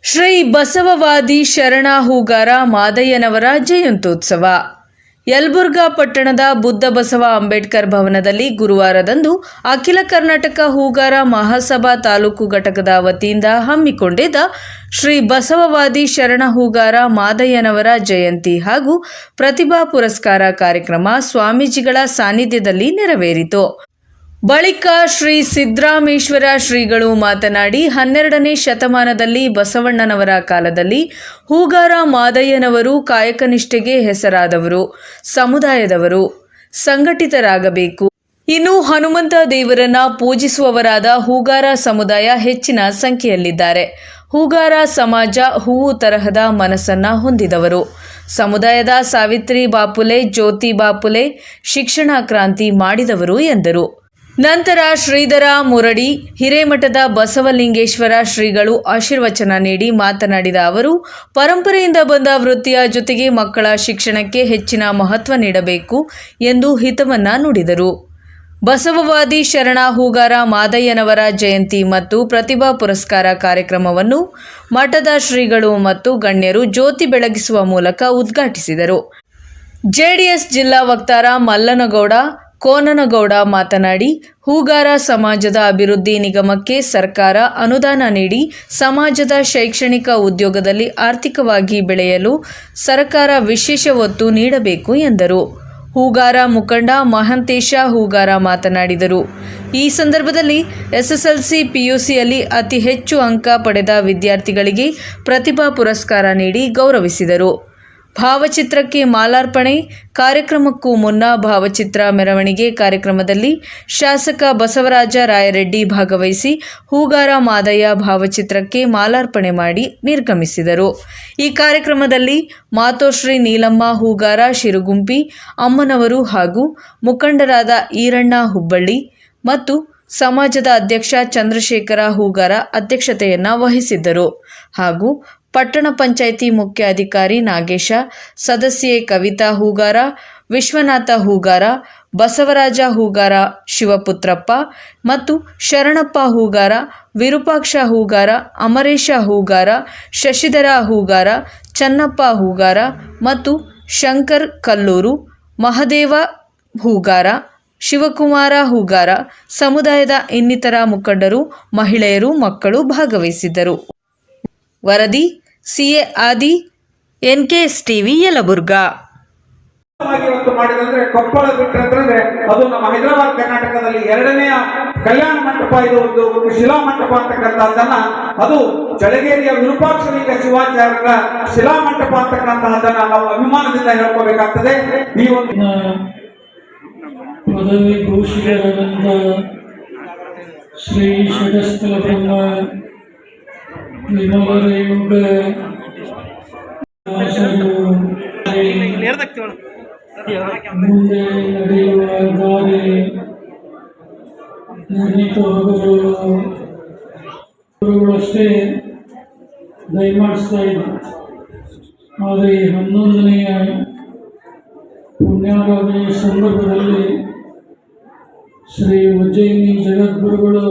ಶ್ರೀ ಬಸವವಾದಿ ಶರಣ ಹೂಗಾರ ಮಾದಯ್ಯನವರ ಜಯಂತ್ಯೋತ್ಸವ ಯಲಬುರ್ಗಾ ಪಟ್ಟಣದ ಬುದ್ಧ ಬಸವ ಅಂಬೇಡ್ಕರ್ ಭವನದಲ್ಲಿ ಗುರುವಾರದಂದು ಅಖಿಲ ಕರ್ನಾಟಕ ಹೂಗಾರ ಮಹಾಸಭಾ ತಾಲೂಕು ಘಟಕದ ವತಿಯಿಂದ ಹಮ್ಮಿಕೊಂಡಿದ್ದ ಶ್ರೀ ಬಸವವಾದಿ ಶರಣ ಹೂಗಾರ ಮಾದಯ್ಯನವರ ಜಯಂತಿ ಹಾಗೂ ಪ್ರತಿಭಾ ಪುರಸ್ಕಾರ ಕಾರ್ಯಕ್ರಮ ಸ್ವಾಮೀಜಿಗಳ ಸಾನ್ನಿಧ್ಯದಲ್ಲಿ ನೆರವೇರಿತು. ಬಳಿಕ ಶ್ರೀ ಸಿದ್ದರಾಮೇಶ್ವರ ಶ್ರೀಗಳು ಮಾತನಾಡಿ, 12ನೇ ಶತಮಾನದಲ್ಲಿ ಬಸವಣ್ಣನವರ ಕಾಲದಲ್ಲಿ ಹೂಗಾರ ಮಾದಯ್ಯನವರು ಕಾಯಕನಿಷ್ಠೆಗೆ ಹೆಸರಾದವರು, ಸಮುದಾಯದವರು ಸಂಘಟಿತರಾಗಬೇಕು. ಇನ್ನು ಹನುಮಂತ ದೇವರನ್ನ ಪೂಜಿಸುವವರಾದ ಹೂಗಾರ ಸಮುದಾಯ ಹೆಚ್ಚಿನ ಸಂಖ್ಯೆಯಲ್ಲಿದ್ದಾರೆ. ಹೂಗಾರ ಸಮಾಜ ಹೂವು ತರಹದ ಮನಸ್ಸನ್ನ ಹೊಂದಿದವರು. ಸಮುದಾಯದ ಸಾವಿತ್ರಿ ಬಾಪುಲೆ, ಜ್ಯೋತಿ ಬಾಪುಲೆ ಶಿಕ್ಷಣ ಕ್ರಾಂತಿ ಮಾಡಿದವರು ಎಂದರು. ನಂತರ ಶ್ರೀಧರ ಮುರಡಿ ಹಿರೇಮಠದ ಬಸವಲಿಂಗೇಶ್ವರ ಶ್ರೀಗಳು ಆಶೀರ್ವಚನ ನೀಡಿ ಮಾತನಾಡಿದ ಅವರು, ಪರಂಪರೆಯಿಂದ ಬಂದ ವೃತ್ತಿಯ ಜೊತೆಗೆ ಮಕ್ಕಳ ಶಿಕ್ಷಣಕ್ಕೆ ಹೆಚ್ಚಿನ ಮಹತ್ವ ನೀಡಬೇಕು ಎಂದು ಹಿತವನ್ನ ನುಡಿದರು. ಬಸವವಾದಿ ಶರಣ ಹೂಗಾರ ಮಾದಯ್ಯನವರ ಜಯಂತಿ ಮತ್ತು ಪ್ರತಿಭಾ ಪುರಸ್ಕಾರ ಕಾರ್ಯಕ್ರಮವನ್ನು ಮಠದ ಶ್ರೀಗಳು ಮತ್ತು ಗಣ್ಯರು ಜ್ಯೋತಿ ಬೆಳಗಿಸುವ ಮೂಲಕ ಉದ್ಘಾಟಿಸಿದರು. ಜೆಡಿಎಸ್ ಜಿಲ್ಲಾ ವಕ್ತಾರ ಮಲ್ಲನಗೌಡ ಕೋನನಗೌಡ ಮಾತನಾಡಿ, ಹೂಗಾರ ಸಮಾಜದ ಅಭಿವೃದ್ಧಿ ನಿಗಮಕ್ಕೆ ಸರ್ಕಾರ ಅನುದಾನ ನೀಡಿ ಸಮಾಜದ ಶೈಕ್ಷಣಿಕ ಉದ್ಯೋಗದಲ್ಲಿ ಆರ್ಥಿಕವಾಗಿ ಬೆಳೆಯಲು ಸರ್ಕಾರ ವಿಶೇಷ ಒತ್ತು ನೀಡಬೇಕು ಎಂದರು. ಹೂಗಾರ ಮುಖಂಡ ಮಹಂತೇಶ ಹೂಗಾರ ಮಾತನಾಡಿದರು. ಈ ಸಂದರ್ಭದಲ್ಲಿ ಎಸ್ಎಸ್ಎಲ್ಸಿ ಪಿಯುಸಿಯಲ್ಲಿ ಅತಿ ಹೆಚ್ಚು ಅಂಕ ಪಡೆದ ವಿದ್ಯಾರ್ಥಿಗಳಿಗೆ ಪ್ರತಿಭಾ ಪುರಸ್ಕಾರ ನೀಡಿ ಗೌರವಿಸಿದರು. ಭಾವಚಿತ್ರಕ್ಕೆ ಮಾಲಾರ್ಪಣೆ ಕಾರ್ಯಕ್ರಮಕ್ಕೂ ಮುನ್ನ ಭಾವಚಿತ್ರ ಮೆರವಣಿಗೆ ಕಾರ್ಯಕ್ರಮದಲ್ಲಿ ಶಾಸಕ ಬಸವರಾಜ ರಾಯರೆಡ್ಡಿ ಭಾಗವಹಿಸಿ ಹೂಗಾರ ಮಾದಯ್ಯ ಭಾವಚಿತ್ರಕ್ಕೆ ಮಾಲಾರ್ಪಣೆ ಮಾಡಿ ನಿರ್ಗಮಿಸಿದರು. ಈ ಕಾರ್ಯಕ್ರಮದಲ್ಲಿ ಮಾತೋಶ್ರೀ ನೀಲಮ್ಮ ಹೂಗಾರ ಶಿರುಗುಂಪಿ ಅಮ್ಮನವರು ಹಾಗೂ ಮುಖಂಡರಾದ ಈರಣ್ಣ ಹುಬ್ಬಳ್ಳಿ ಮತ್ತು ಸಮಾಜದ ಅಧ್ಯಕ್ಷ ಚಂದ್ರಶೇಖರ ಹೂಗಾರ ಅಧ್ಯಕ್ಷತೆಯನ್ನು ವಹಿಸಿದ್ದರು. ಹಾಗೂ ಪಟ್ಟಣ ಪಂಚಾಯಿತಿ ಮುಖ್ಯ ಅಧಿಕಾರಿ ನಾಗೇಶ, ಸದಸ್ಯೆ ಕವಿತಾ ಹೂಗಾರ, ವಿಶ್ವನಾಥ ಹೂಗಾರ, ಬಸವರಾಜ ಹೂಗಾರ, ಶಿವಪುತ್ರಪ್ಪ ಮತ್ತು ಶರಣಪ್ಪ ಹೂಗಾರ, ವಿರೂಪಾಕ್ಷ ಹೂಗಾರ, ಅಮರೇಶ ಹೂಗಾರ, ಶಶಿಧರ ಹೂಗಾರ, ಚನ್ನಪ್ಪ ಹೂಗಾರ ಮತ್ತು ಶಂಕರ್ ಕಲ್ಲೂರು, ಮಹದೇವ ಹೂಗಾರ, ಶಿವಕುಮಾರ ಹೂಗಾರ, ಸಮುದಾಯದ ಇನ್ನಿತರ ಮುಖಂಡರು, ಮಹಿಳೆಯರು, ಮಕ್ಕಳು ಭಾಗವಹಿಸಿದ್ದರು. ವರದಿ ಸಿಎ ಆದಿ, ಎನ್ಕೆಎಸ್ ಟಿವಿ, ಯಲಬುರ್ಗಾ. ಮಾಡಿದ್ರೆ ಕೊಪ್ಪಳ ಬಿಟ್ಟರೆ ಅದು ನಮ್ಮ ಹೈದರಾಬಾದ್ ಕರ್ನಾಟಕದಲ್ಲಿ ಎರಡನೆಯ ಕಲ್ಯಾಣ ಮಂಟಪ, ಇದು ಒಂದು ಶಿಲಾ ಮಂಟಪ ಅಂತಕ್ಕಂಥದ್ದನ್ನ, ಅದು ಚಳಗೇರಿಯ ವಿರೂಪಾಕ್ಷಲಿಂಗ ಶಿವಾಚಾರ್ಯರ ಶಿಲಾ ಮಂಟಪ ಅಂತಕ್ಕಂತಹದ್ದನ್ನ ನಾವು ಅಭಿಮಾನದಿಂದ ಹೇಳ್ಕೋಬೇಕಾಗ್ತದೆ. ಈ ಒಂದು ಪದವಿ ಭೂಷಿತರಾದಂಥ ಶ್ರೀ ಷಡಸ್ಥಲ ಬ್ರಹ್ಮ ವಿಮಲರೇಣುಕ ಮುಂದೆ ನಡೆಯುವ ದಾರಿ ನಿರ್ಣಿತ ಗುರುಗಳಷ್ಟೇ ದಯಮಾಡಿಸ್ತಾ ಇದ್ದರು. ಆದರೆ 11ನೆಯ ಪುಣ್ಯಾರಾಧನೆ ಸಂದರ್ಭದಲ್ಲಿ ಶ್ರೀ ಉಜ್ಜಯಿನಿ ಜಗದ್ಗುರುಗಳು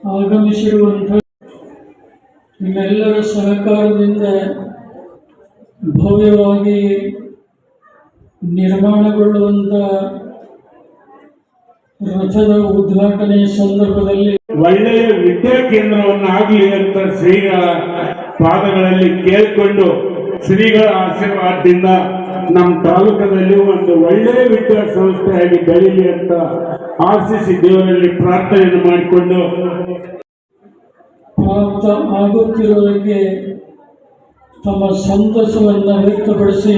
ಆಗಮಿಸಿರುವಂಥ ನಿಮ್ಮೆಲ್ಲರ ಸಹಕಾರದಿಂದ ಭವ್ಯವಾಗಿ ನಿರ್ಮಾಣಗೊಳ್ಳುವಂಥ ರಥದ ಉದ್ಘಾಟನೆ ಸಂದರ್ಭದಲ್ಲಿ ಒಳ್ಳೆಯ ವಿದ್ಯಾ ಕೇಂದ್ರವನ್ನಾಗಲಿ ಅಂತ ಶ್ರೀಗಳ ಪಾದಗಳಲ್ಲಿ ಕೇಳಿಕೊಂಡು ಶ್ರೀಗಳ ಆಶೀರ್ವಾದದಿಂದ ನಮ್ಮ ತಾಲೂಕದಲ್ಲಿ ಒಂದು ಒಳ್ಳೆಯ ವಿದ್ಯಾಸಂಸ್ಥೆಯಾಗಿ ಬೆಳೀಲಿ ಅಂತ ಆಶಿಸಿ ದೇವರಲ್ಲಿ ಪ್ರಾರ್ಥನೆಯನ್ನು ಮಾಡಿಕೊಂಡು ಪ್ರಾಪ್ತ ಆಗುತ್ತಿರುವುದಕ್ಕೆ ತಮ್ಮ ಸಂತಸವನ್ನು ವ್ಯಕ್ತಪಡಿಸಿ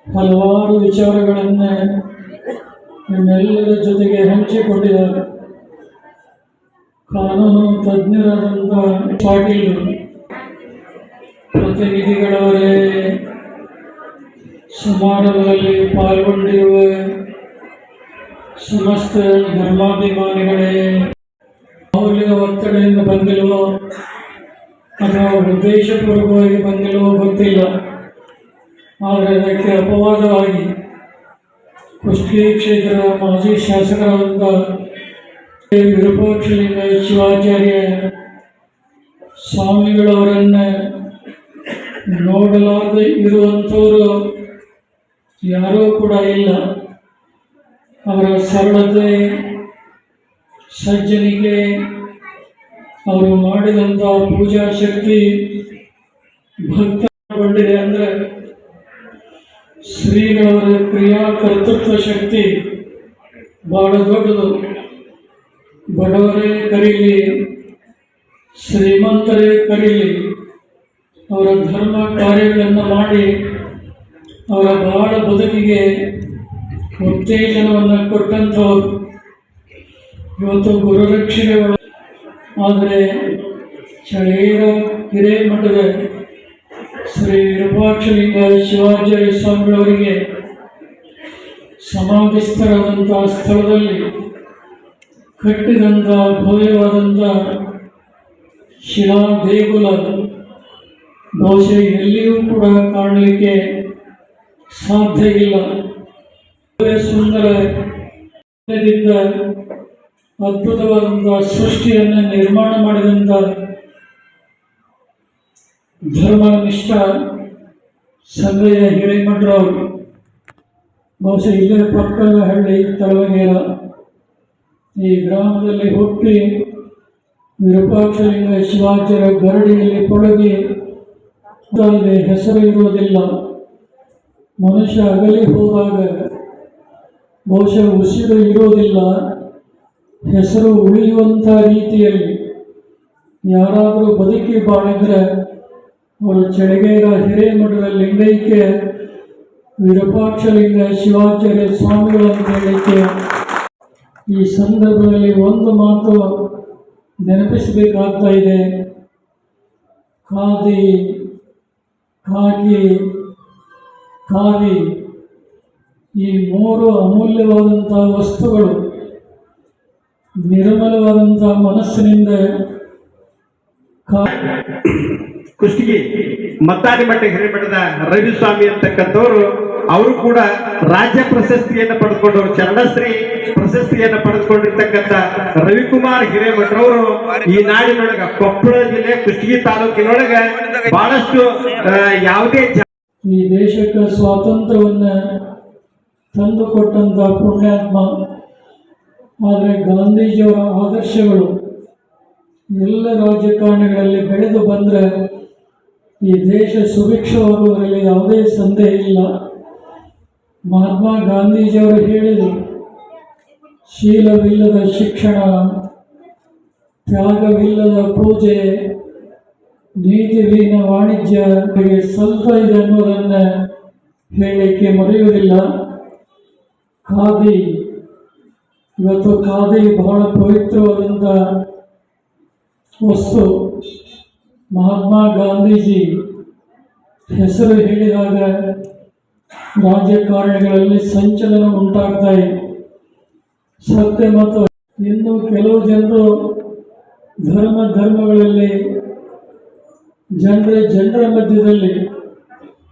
ಹಲವಾರು ವಿಚಾರಗಳನ್ನು ನಿಮ್ಮೆಲ್ಲರ ಜೊತೆಗೆ ಹಂಚಿಕೊಂಡಿದ್ದಾರೆ. ಕಾನೂನು ತಜ್ಞರಾದಂಥ ಪಾಟೀಲ್ ಪ್ರತಿನಿಧಿಗಳವರೇ, ಸಮಾರಂಭದಲ್ಲಿ ಪಾಲ್ಗೊಂಡಿರುವ ಸಮಸ್ತ ಧರ್ಮಾಭಿಮಾನಿಗಳೇ, ಮೌಲ್ಯದ ಒತ್ತಡದಿಂದ ಬಂದಿಲ್ವೋ ಅಥವಾ ಉದ್ದೇಶಪೂರ್ವಕವಾಗಿ ಬಂದಿಲ್ವೋ ಗೊತ್ತಿಲ್ಲ, ಆದರೆ ಅದಕ್ಕೆ ಅಪವಾದವಾಗಿ ಕುಷ್ಟಗಿ ಕ್ಷೇತ್ರದ ಮಾಜಿ ಶಾಸಕರಾದಂಥ ವಿರೂಪಾಕ್ಷಲಿಂಗ ಶಿವಾಚಾರ್ಯ ಸ್ವಾಮಿಗಳವರನ್ನ ನೋಡಲಾರದೆ ಇರುವಂಥವರು ಯಾರೂ ಕೂಡ ಇಲ್ಲ. ಅವರ ಸರಳತೆ, ಸಜ್ಜನಿಕೆ, ಅವರು ಮಾಡಿದಂಥ ಪೂಜಾ ಶಕ್ತಿ ಭಕ್ತಗೊಂಡಿದೆ ಅಂದರೆ ಶ್ರೀಗಳವರ ಕ್ರಿಯಾ ಕರ್ತೃತ್ವ ಶಕ್ತಿ ಬಹಳ ದೊಡ್ಡದು. ಬಡವರೇ ಕರೀಲಿ, ಶ್ರೀಮಂತರೇ ಕರೀಲಿ, ಅವರ ಧರ್ಮ ಕಾರ್ಯಗಳನ್ನು ಮಾಡಿ ಅವರ ಬಹಳ ಬದುಕಿಗೆ ಉತ್ತೇಜನವನ್ನು ಕೊಟ್ಟಂಥವ್ರು ಇವತ್ತು ಗುರುರಕ್ಷಣೆಗಳು. ಆದರೆ ಚಳೇರ ಹಿರೇಮಠದ ಶ್ರೀ ವಿರೂಪಾಕ್ಷಲಿಂಗ ಶಿವಾಚಾರ್ಯ ಸ್ವಾಮಿಗಳವರಿಗೆ ಸಮಾಧಿಸ್ಥರಾದಂಥ ಸ್ಥಳದಲ್ಲಿ ಕಟ್ಟಿದಂಥ ಭವ್ಯವಾದಂಥ ಶಿಲಾ ದೇಗುಲ ಬಹುಶಃ ಎಲ್ಲಿಯೂ ಕೂಡ ಕಾಣಲಿಕ್ಕೆ ಸಾಧ್ಯ ಇಲ್ಲ. ಸುಂದರ ಅದ್ಭುತವಾದಂಥ ಸೃಷ್ಟಿಯನ್ನು ನಿರ್ಮಾಣ ಮಾಡಿದಂಥ ಧರ್ಮನಿಷ್ಠ ಸಂಗಯ್ಯ ಹಿರೇಮಠರವರು ಬಹುಶಃ ಇಲ್ಲೇ ಪಕ್ಕದ ಹಳ್ಳಿ ತಳವಗೇರ ಈ ಗ್ರಾಮದಲ್ಲಿ ಹುಟ್ಟಿ ವಿರೂಪಾಕ್ಷಲಿಂಗ ಶಿವಾಚಾರ್ಯ ಗರಡಿಯಲ್ಲಿ ಪೊಳಗಿ ಹೆಸರು ಇರುವುದಿಲ್ಲ. ಮನುಷ್ಯ ಅಗಲಿ ಹೋದಾಗ ಬಹುಶಃ ಉಸಿರು ಇರುವುದಿಲ್ಲ, ಹೆಸರು ಉಳಿಯುವಂಥ ರೀತಿಯಲ್ಲಿ ಯಾರಾದರೂ ಬದುಕಿ ಬಾಳಿದ್ರೆ ಅವರು ಚಳಗೇರ ಹಿರೇಮಠದ ಲಿಂಗೈಕ್ಯ ವಿರೂಪಾಕ್ಷಲಿಂಗ ಶಿವಾಚಾರ್ಯ ಸ್ವಾಮಿಗಳಂತ ಹೇಳಲಿಕ್ಕೆ ಈ ಸಂದರ್ಭದಲ್ಲಿ ಒಂದು ಮಾತು ನೆನಪಿಸಬೇಕಾಗ್ತಾ ಇದೆ. ಖಾದಿ, ಖಾಕಿ, ಖಾದಿ ಈ ಮೂರು ಅಮೂಲ್ಯವಾದಂಥ ವಸ್ತುಗಳು ನಿರ್ಮಲವಾದಂಥ ಮನಸ್ಸಿನಿಂದ ಕುಷ್ಟಗಿ ಮತ್ತಾದಿಮಠ ಹಿರೇಮಠದ ರವಿಸ್ವಾಮಿ ಅಂತಕ್ಕಂಥವ್ರು ಅವರು ಕೂಡ ರಾಜ್ಯ ಪ್ರಶಸ್ತಿಯನ್ನು ಪಡೆದುಕೊಂಡವರು, ಚರಣಶ್ರೀ ಪ್ರಶಸ್ತಿಯನ್ನು ಪಡೆದುಕೊಂಡಿರ್ತಕ್ಕಂಥ ರವಿಕುಮಾರ್ ಹಿರೇಮಠರವರು ಈ ನಾಡಿನೊಳಗ ಕೊಪ್ಪಳ ಜಿಲ್ಲೆ ಕುಷ್ಟಗಿ ತಾಲೂಕಿನೊಳಗ ಬಹಳಷ್ಟು ಯಾವುದೇ ಈ ದೇಶಕ್ಕೆ ಸ್ವಾತಂತ್ರ್ಯವನ್ನು ತಂದುಕೊಟ್ಟಂಥ ಪುಣ್ಯಾತ್ಮ. ಆದರೆ ಗಾಂಧೀಜಿಯವರ ಆದರ್ಶಗಳು ಎಲ್ಲ ರಾಜಕಾರಣಿಗಳಲ್ಲಿ ಬೆಳೆದು ಬಂದರೆ ಈ ದೇಶ ಸುಭಿಕ್ಷವಾಗುವುದರಲ್ಲಿ ಯಾವುದೇ ಸಂದೇಹ ಇಲ್ಲ. ಮಹಾತ್ಮ ಗಾಂಧೀಜಿಯವರು ಹೇಳಿದರು, ಶೀಲವಿಲ್ಲದ ಶಿಕ್ಷಣ, ತ್ಯಾಗವಿಲ್ಲದ ಪೂಜೆ, ನೀತಿವೀನ ವಾಣಿಜ್ಯ ಸ್ವಲ್ಪ ಇದೆ ಅನ್ನೋದನ್ನು ಹೇಳಲಿಕ್ಕೆ ಮರೆಯುವುದಿಲ್ಲ. ಖಾದಿ, ಇವತ್ತು ಖಾದಿ ಬಹಳ ಪವಿತ್ರವಾದಂಥ ವಸ್ತು. ಮಹಾತ್ಮ ಗಾಂಧೀಜಿ ಹೆಸರು ಹೇಳಿದಾಗ ರಾಜಕಾರಣಿಗಳಲ್ಲಿ ಸಂಚಲನ ಉಂಟಾಗ್ತಾ ಇದೆ. ಸತ್ಯ ಮತ್ತು ಇನ್ನು ಕೆಲವು ಜನರು ಧರ್ಮಗಳಲ್ಲಿ ಜನರ ಮಧ್ಯದಲ್ಲಿ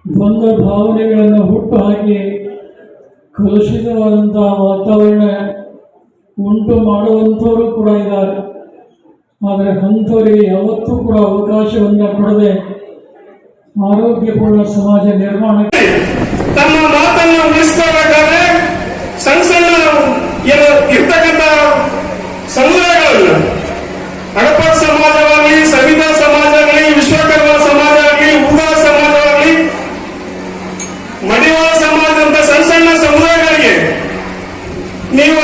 ದ್ವಂದ್ವ ಭಾವನೆಗಳನ್ನು ಹುಟ್ಟು ಹಾಕಿ ಕಲುಷಿತವಾದಂಥ ವಾತಾವರಣ ಉಂಟು ಮಾಡುವಂಥವರು ಕೂಡ ಇದ್ದಾರೆ. ಆದರೆ ಅಂಥವರಿಗೆ ಯಾವತ್ತೂ ಕೂಡ ಅವಕಾಶವನ್ನು ಕೊಡದೆ ಆರೋಗ್ಯಪೂರ್ಣ ಸಮಾಜ ನಿರ್ಮಾಣಕ್ಕೆ ತಮ್ಮ ಮಾತನ್ನು ಉಳಿಸ್ಕೋಬೇಕಾದ್ರೆ ಸಣ್ಣ ಸಣ್ಣ ಇರ್ತಕ್ಕಂಥ ಸಮುದಾಯಗಳನ್ನು ಹಡಪದ ಸಮಾಜವಾಗಲಿ, ಸವಿತಾ ಸಮಾಜ ಆಗಲಿ, ವಿಶ್ವಕರ್ಮ ಸಮಾಜ ಆಗಲಿ, ಉದಾ ಸಮಾಜ ಆಗಲಿ, ಮಡಿವಾಳ ಸಮಾಜ ಅಂತ ಸಣ್ಣ ಸಣ್ಣ ಸಮುದಾಯಗಳಿಗೆ ನೀವು